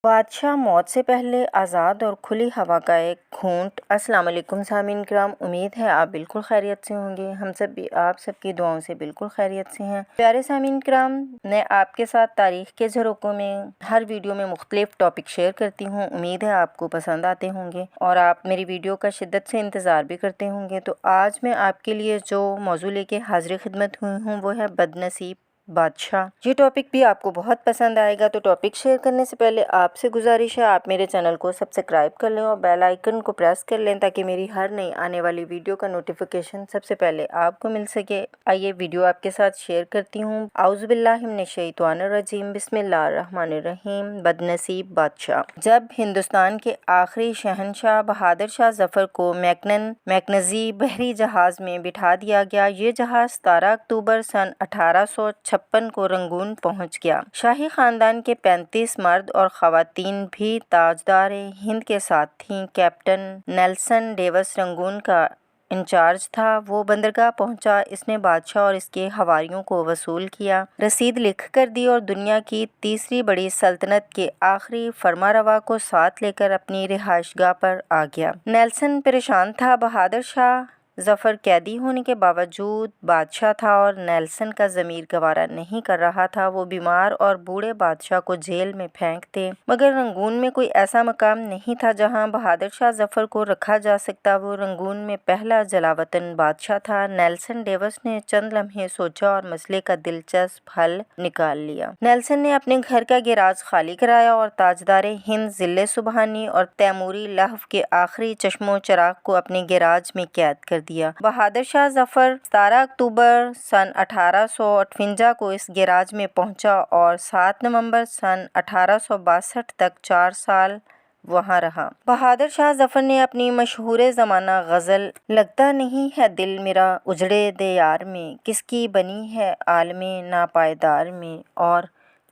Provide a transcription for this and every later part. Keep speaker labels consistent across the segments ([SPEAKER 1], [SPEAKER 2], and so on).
[SPEAKER 1] بادشاہ موت سے پہلے آزاد اور کھلی ہوا کا ایک گھونٹ۔ السلام علیکم سامعین کرام، امید ہے آپ بالکل خیریت سے ہوں گے۔ ہم سب بھی آپ سب کی دعاؤں سے بالکل خیریت سے ہیں۔ پیارے سامعین کرام، میں آپ کے ساتھ تاریخ کے جھروکوں میں ہر ویڈیو میں مختلف ٹاپک شیئر کرتی ہوں۔ امید ہے آپ کو پسند آتے ہوں گے اور آپ میری ویڈیو کا شدت سے انتظار بھی کرتے ہوں گے۔ تو آج میں آپ کے لیے جو موضوع لے کے حاضر خدمت ہوئی ہوں وہ ہے بد نصیب بادشاہ۔ یہ ٹاپک بھی آپ کو بہت پسند آئے گا۔ تو ٹاپک شیئر کرنے سے پہلے آپ سے گزارش ہے آپ میرے چینل کو سبسکرائب کر لیں اور بیل آئیکن کو پریس کر لیں تاکہ میری ہر نئی آنے والی ویڈیو کا نوٹیفیکیشن سب سے پہلے آپ کو مل سکے۔ آئیے ویڈیو آپ کے ساتھ شیئر کرتی ہوں۔ اعوذ باللہ من الشیطان الرجیم، بسم اللہ الرحمن الرحیم۔ بد نصیب بادشاہ۔ جب ہندوستان کے آخری شہنشاہ بہادر شاہ ظفر کو میکنزی بحری جہاز میں بٹھا دیا گیا، یہ جہاز 17 اکتوبر سن 1856 کو رنگون پہنچ گیا۔ شاہی خاندان کے 35 مرد اور خواتین بھی تاجدار ہند کے ساتھ تھیں۔ کیپٹن نیلسن ڈیوس رنگون کا انچارج تھا۔ وہ بندرگاہ پہنچا، اس نے بادشاہ اور اس کے حواریوں کو وصول کیا، رسید لکھ کر دی اور دنیا کی تیسری بڑی سلطنت کے آخری فرمانروا کو ساتھ لے کر اپنی رہائش گاہ پر آ گیا۔ نیلسن پریشان تھا۔ بہادر شاہ ظفر قیدی ہونے کے باوجود بادشاہ تھا اور نیلسن کا ضمیر گوارا نہیں کر رہا تھا۔ وہ بیمار اور بوڑھے بادشاہ کو جیل میں پھینک دے، مگر رنگون میں کوئی ایسا مقام نہیں تھا جہاں بہادر شاہ ظفر کو رکھا جا سکتا۔ وہ رنگون میں پہلا جلاوطن بادشاہ تھا۔ نیلسن ڈیوس نے چند لمحے سوچا اور مسئلے کا دلچسپ حل نکال لیا۔ نیلسن نے اپنے گھر کا گیراج خالی کرایا اور تاجدار ہند ضلع سبحانی اور تیموری لہو کے آخری چشم و چراغ کو اپنے گیراج میں قید کر دیا۔ بہادر شاہ ظفر 17 اکتوبر سن 1858 کو اس گیراج میں پہنچا اور 7 نومبر سن 1862 تک 4 سال وہاں رہا۔ بہادر شاہ ظفر نے اپنی مشہور زمانہ غزل "لگتا نہیں ہے دل میرا اجڑے دے یار میں، کس کی بنی ہے عالم ناپائیدار میں، اور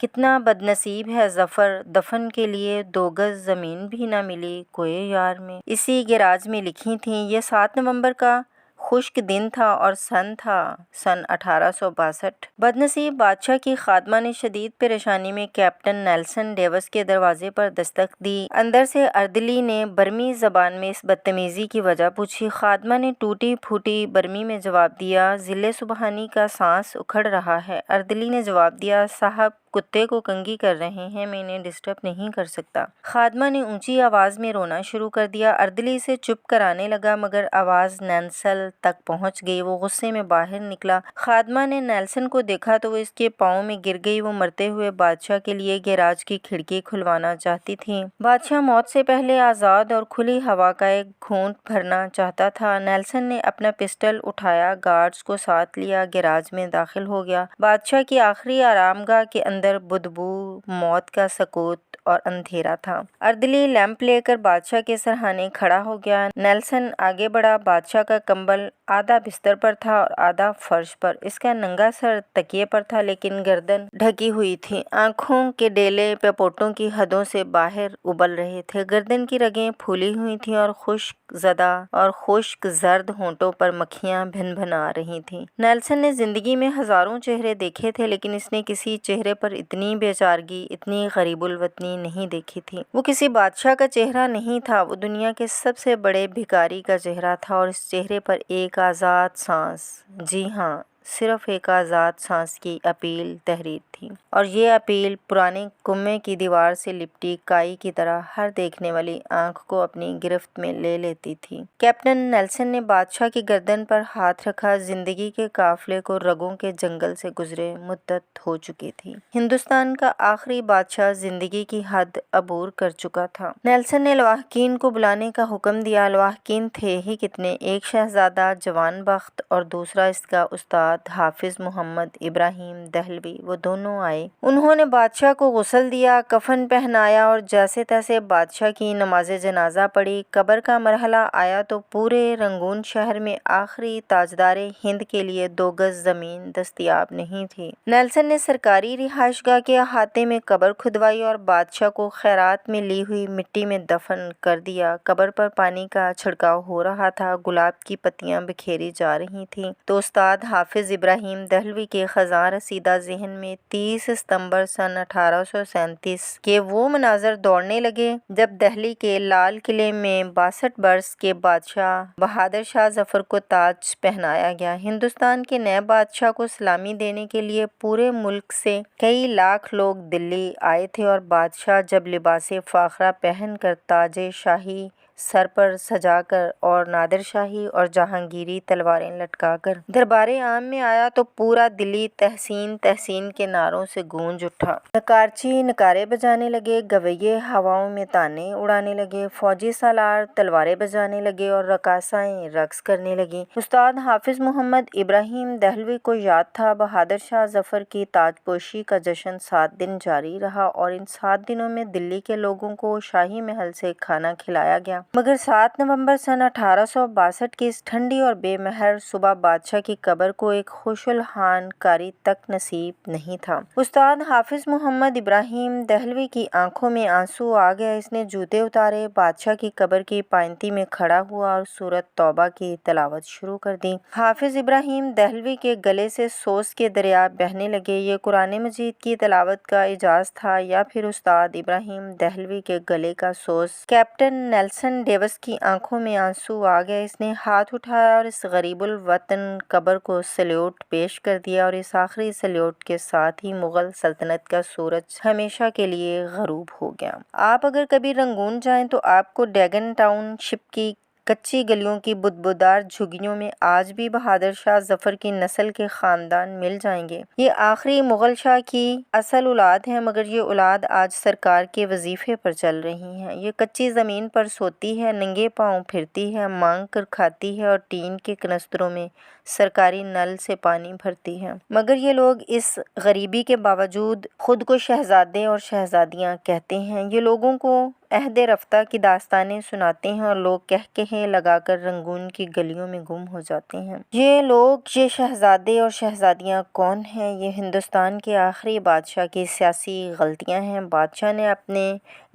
[SPEAKER 1] کتنا بد نصیب ہے ظفر، دفن کے لیے 2 گز زمین بھی نہ ملی کوئے یار میں" اسی گیراج میں لکھی تھیں۔ یہ 7 نومبر کا خشک دن تھا اور سن تھا سن 1862۔ بد نصیب بادشاہ کی خادمہ نے شدید پریشانی میں کیپٹن نیلسن ڈیوس کے دروازے پر دستک دی۔ اندر سے اردلی نے برمی زبان میں اس بدتمیزی کی وجہ پوچھی۔ خادمہ نے ٹوٹی پھوٹی برمی میں جواب دیا، ضلع سبحانی کا سانس اکھڑ رہا ہے۔ اردلی نے جواب دیا، صاحب کتے کو کنگھی کر رہے ہیں، میں انہیں ڈسٹرب نہیں کر سکتا۔ خادمہ نے اونچی آواز میں رونا شروع کر دیا۔ اردلی اسے چپ کرانے لگا مگر آواز نیلسن تک پہنچ گئی۔ وہ غصے میں باہر نکلا۔ خادمہ نے نیلسن کو دیکھا تو وہ اس کے پاؤں میں گر گئی۔ وہ مرتے ہوئے بادشاہ کے لیے گیراج کی کھڑکی کھلوانا چاہتی تھی۔ بادشاہ موت سے پہلے آزاد اور کھلی ہوا کا ایک گھونٹ بھرنا چاہتا تھا۔ نیلسن نے اپنا پسٹل اٹھایا، گارڈز کو ساتھ لیا، گیراج میں داخل ہو گیا۔ بادشاہ کی آخری آرام گاہ کے اندر بدبو، موت کا سکوت اور اندھیرا تھا۔ اردلی لیمپ لے کر بادشاہ کے سرہانے کھڑا ہو گیا۔ نیلسن آگے بڑھا۔ بادشاہ کا کمبل آدھا بستر پر تھا اور آدھا فرش پر۔ اس کا ننگا سر تکیے پر تھا لیکن گردن ڈھکی ہوئی تھی۔ آنکھوں کے ڈیلے پپوٹوں کی حدوں سے باہر ابل رہے تھے۔ گردن کی رگیں پھولی ہوئی تھیں اور خشک زدہ اور خشک زرد ہونٹوں پر مکھیاں بھن بھن آ رہی تھیں۔ نیلسن نے زندگی میں ہزاروں چہرے دیکھے تھے لیکن اس نے کسی چہرے پر اتنی بیچارگی، اتنی غریب الوطنی نہیں دیکھی تھی۔ وہ کسی بادشاہ کا چہرہ نہیں تھا، وہ دنیا کے سب سے بڑے بھکاری کا چہرہ تھا اور اس چہرے پر ایک آزاد سانس، جی ہاں صرف ایک آزاد سانس کی اپیل تحریر تھی، اور یہ اپیل پرانے کنبے کی دیوار سے لپٹی کائی کی طرح ہر دیکھنے والی آنکھ کو اپنی گرفت میں لے لیتی تھی۔ کیپٹن نیلسن نے بادشاہ کی گردن پر ہاتھ رکھا۔ زندگی کے قافلے کو رگوں کے جنگل سے گزرے مدت ہو چکی تھی۔ ہندوستان کا آخری بادشاہ زندگی کی حد عبور کر چکا تھا۔ نیلسن نے لواحقین کو بلانے کا حکم دیا۔ لواحقین تھے ہی کتنے، ایک شہزادہ جوان بخت اور دوسرا اس کا استاد حافظ محمد ابراہیم دہلوی، وہ دونوں آئے۔ انہوں نے بادشاہ کو غسل دیا، کفن پہنایا اور جیسے تیسے بادشاہ کی نماز جنازہ پڑھی۔ قبر کا مرحلہ آیا تو پورے رنگون شہر میں آخری تاجدار ہند کے لیے 2 گز زمین دستیاب نہیں تھی۔ نیلسن نے سرکاری رہائش گاہ کے احاطے میں قبر کھدوائی اور بادشاہ کو خیرات میں لی ہوئی مٹی میں دفن کر دیا۔ قبر پر پانی کا چھڑکاؤ ہو رہا تھا، گلاب کی پتیاں بکھیری جا رہی تھیں تو استاد حافظ حافظ ابراہیم دہلوی کے خزاں رسیدہ ذہن میں 30 ستمبر سن 1837 کے وہ مناظر دوڑنے لگے جب دہلی کے لال قلعے میں 62 برس کے بادشاہ بہادر شاہ ظفر کو تاج پہنایا گیا۔ ہندوستان کے نئے بادشاہ کو سلامی دینے کے لیے پورے ملک سے کئی لاکھ لوگ دلی آئے تھے اور بادشاہ جب لباس فاخرہ پہن کر تاج شاہی سر پر سجا کر اور نادر شاہی اور جہانگیری تلواریں لٹکا کر دربار عام میں آیا تو پورا دلی تحسین تحسین کے نعروں سے گونج اٹھا۔ نقارچی نعرے بجانے لگے، گویے ہواؤں میں تانے اڑانے لگے، فوجی سالار تلواریں بجانے لگے اور رقاصائیں رقص کرنے لگیں۔ استاد حافظ محمد ابراہیم دہلوی کو یاد تھا بہادر شاہ ظفر کی تاج پوشی کا جشن 7 دن جاری رہا اور ان 7 دنوں میں دلی کے لوگوں کو شاہی محل سے کھانا کھلایا گیا، مگر 7 نومبر سن 1862 کی اس ٹھنڈی اور بے مہر صبح بادشاہ کی قبر کو ایک خوش الحان کاری تک نصیب نہیں تھا۔ استاد حافظ محمد ابراہیم دہلوی کی آنکھوں میں آنسو آ گیا۔ اس نے جوتے اتارے، بادشاہ کی قبر کی پائنتی میں کھڑا ہوا اور سورۃ توبہ کی تلاوت شروع کر دی۔ حافظ ابراہیم دہلوی کے گلے سے سوز کے دریا بہنے لگے۔ یہ قرآن مجید کی تلاوت کا اعجاز تھا یا پھر استاد ابراہیم دہلوی کے گلے کا سوز؟ کیپٹن نیلسن ڈیوس کی آنکھوں میں آنسو آ گئے۔ اس نے ہاتھ اٹھایا اور اس غریب الوطن قبر کو سلیوٹ پیش کر دیا اور اس آخری سلیوٹ کے ساتھ ہی مغل سلطنت کا سورج ہمیشہ کے لیے غروب ہو گیا۔ آپ اگر کبھی رنگون جائیں تو آپ کو ڈیگن ٹاؤن شپ کی کچی گلیوں کی بدبودار جھگیوں میں آج بھی بہادر شاہ ظفر کی نسل کے خاندان مل جائیں گے۔ یہ آخری مغل شاہ کی اصل اولاد ہے، مگر یہ اولاد آج سرکار کے وظیفے پر چل رہی ہے۔ یہ کچی زمین پر سوتی ہے، ننگے پاؤں پھرتی ہے، مانگ کر کھاتی ہے اور ٹین کے کنستروں میں سرکاری نل سے پانی بھرتی ہے، مگر یہ لوگ اس غریبی کے باوجود خود کو شہزادے اور شہزادیاں کہتے ہیں۔ یہ لوگوں کو عہد رفتہ کی داستانیں سناتے ہیں اور لوگ کہے لگا کر رنگون کی گلیوں میں گم ہو جاتے ہیں۔ یہ لوگ، یہ شہزادے اور شہزادیاں کون ہیں؟ یہ ہندوستان کے آخری بادشاہ کی سیاسی غلطیاں ہیں۔ بادشاہ نے اپنے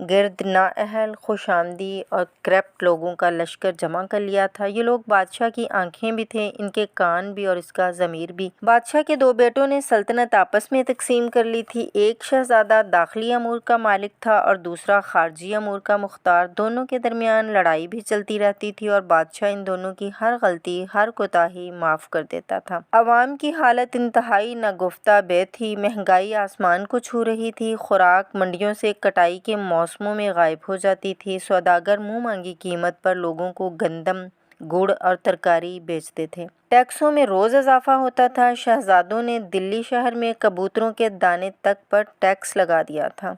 [SPEAKER 1] گرد نااہل، خوش آمدی اور کرپٹ لوگوں کا لشکر جمع کر لیا تھا۔ یہ لوگ بادشاہ کی آنکھیں بھی تھے، ان کے کان بھی اور اس کا ضمیر بھی۔ بادشاہ کے 2 بیٹوں نے سلطنت آپس میں تقسیم کر لی تھی۔ ایک شہزادہ داخلی امور کا مالک تھا اور دوسرا خارجی امور کا مختار۔ دونوں کے درمیان لڑائی بھی چلتی رہتی تھی اور بادشاہ ان دونوں کی ہر غلطی، ہر کوتاہی معاف کر دیتا تھا۔ عوام کی حالت انتہائی ناگفتہ بے تھی۔ مہنگائی آسمان کو چھو رہی تھی۔ خوراک منڈیوں سے کٹائی کے موسموں میں غائب ہو جاتی تھی۔ سوداگر منہ مانگی قیمت پر لوگوں کو گندم، گڑ اور ترکاری بیچتے تھے۔ ٹیکسوں میں روز اضافہ ہوتا تھا۔ شہزادوں نے دلی شہر میں کبوتروں کے دانے تک پر ٹیکس لگا دیا تھا۔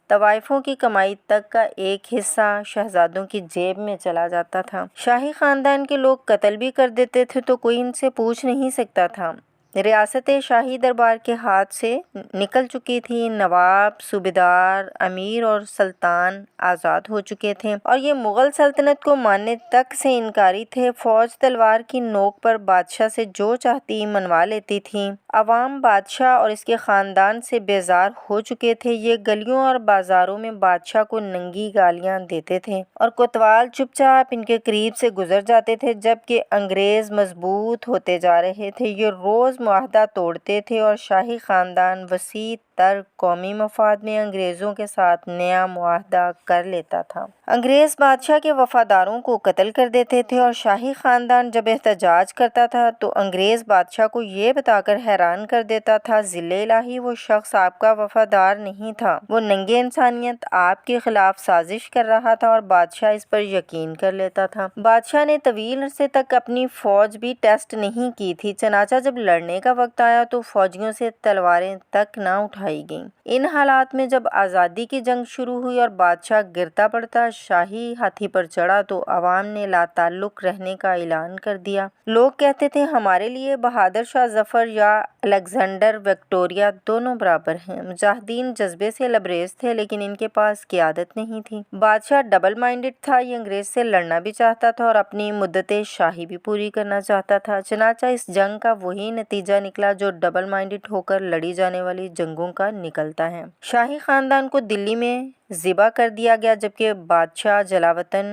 [SPEAKER 1] طوائفوں کی کمائی تک کا ایک حصہ شہزادوں کی جیب میں چلا جاتا تھا۔ شاہی خاندان کے لوگ قتل بھی کر دیتے تھے تو کوئی ان سے پوچھ نہیں سکتا تھا۔ ریاست شاہی دربار کے ہاتھ سے نکل چکی تھی۔ نواب، صوبیدار، امیر اور سلطان آزاد ہو چکے تھے اور یہ مغل سلطنت کو ماننے تک سے انکاری تھے۔ فوج تلوار کی نوک پر بادشاہ سے جو چاہتی منوا لیتی تھی۔ عوام بادشاہ اور اس کے خاندان سے بیزار ہو چکے تھے۔ یہ گلیوں اور بازاروں میں بادشاہ کو ننگی گالیاں دیتے تھے اور کوتوال چپ چاپ ان کے قریب سے گزر جاتے تھے، جبکہ انگریز مضبوط ہوتے جا رہے تھے۔ یہ روز معاہدہ توڑتے تھے اور شاہی خاندان وسیع تر قومی مفاد میں انگریزوں کے ساتھ نیا معاہدہ کر لیتا تھا۔ انگریز بادشاہ کے وفاداروں کو قتل کر دیتے تھے اور شاہی خاندان جب احتجاج کرتا تھا تو انگریز بادشاہ کو یہ بتا کر حیران کر دیتا تھا، ذل الہی، وہ شخص آپ کا وفادار نہیں تھا، وہ ننگے انسانیت آپ کے خلاف سازش کر رہا تھا اور بادشاہ اس پر یقین کر لیتا تھا۔ بادشاہ نے طویل عرصے تک اپنی فوج بھی ٹیسٹ نہیں کی تھی، چنانچہ جب لڑنے کا وقت آیا تو فوجیوں سے تلواریں تک نہ اٹھائی گئیں۔ ان حالات میں جب آزادی کی جنگ شروع ہوئی اور بادشاہ گرتا پڑتا شاہی ہاتھی پر چڑھا تو عوام نے لا تعلق رہنے کا اعلان کر دیا۔ لوگ کہتے تھے ہمارے لیے بہادر شاہ ظفر یا الیگزینڈر وکٹوریہ دونوں برابر ہیں۔ مجاہدین جذبے سے لبریز تھے لیکن ان کے پاس قیادت نہیں تھی۔ بادشاہ ڈبل مائنڈڈ تھا، یہ انگریز سے لڑنا بھی چاہتا تھا اور اپنی مدت شاہی بھی پوری کرنا چاہتا تھا۔ چنانچہ اس جنگ کا وہی نتیجہ نکلا جو ڈبل مائنڈڈ ہو کر لڑی جانے والی جنگوں کا نکلتا ہے۔ شاہی خاندان کو دلی میں ذبح کر دیا گیا جبکہ بادشاہ جلا وطن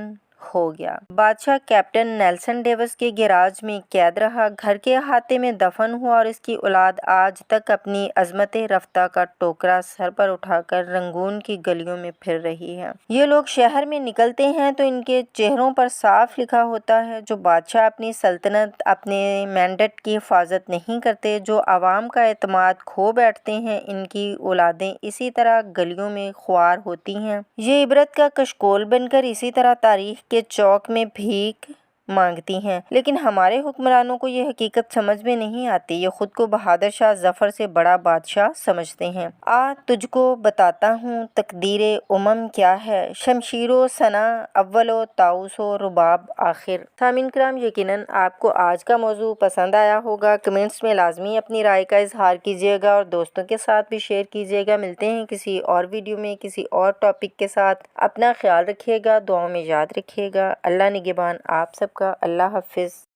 [SPEAKER 1] ہو گیا۔ بادشاہ کیپٹن نیلسن ڈیوس کے گیراج میں قید رہا، گھر کے احاطے میں دفن ہوا اور اس کی اولاد آج تک اپنی عظمت رفتہ کا ٹوکرا سر پر اٹھا کر رنگون کی گلیوں میں پھر رہی ہے۔ یہ لوگ شہر میں نکلتے ہیں تو ان کے چہروں پر صاف لکھا ہوتا ہے، جو بادشاہ اپنی سلطنت، اپنے مینڈیٹ کی حفاظت نہیں کرتے، جو عوام کا اعتماد کھو بیٹھتے ہیں، ان کی اولادیں اسی طرح گلیوں میں خوار ہوتی ہیں۔ یہ عبرت کا کشکول بن کر اسی طرح تاریخ کے چوک میں بھیک مانگتی ہیں۔ لیکن ہمارے حکمرانوں کو یہ حقیقت سمجھ میں نہیں آتی، یہ خود کو بہادر شاہ ظفر سے بڑا بادشاہ سمجھتے ہیں۔ تجھ کو بتاتا ہوں تقدیر امم کیا ہے، شمشیر و سنا اول و طاؤس و رباب آخر۔ سامعین کرام، یقیناً آپ کو آج کا موضوع پسند آیا ہوگا۔ کمنٹس میں لازمی اپنی رائے کا اظہار کیجیے گا اور دوستوں کے ساتھ بھی شیئر کیجیے گا۔ ملتے ہیں کسی اور ویڈیو میں کسی اور ٹاپک کے ساتھ۔ اپنا خیال رکھیے گا، دعاؤں میں یاد رکھیے گا۔ اللہ نگہبان آپ سب کا۔ اللہ حافظ۔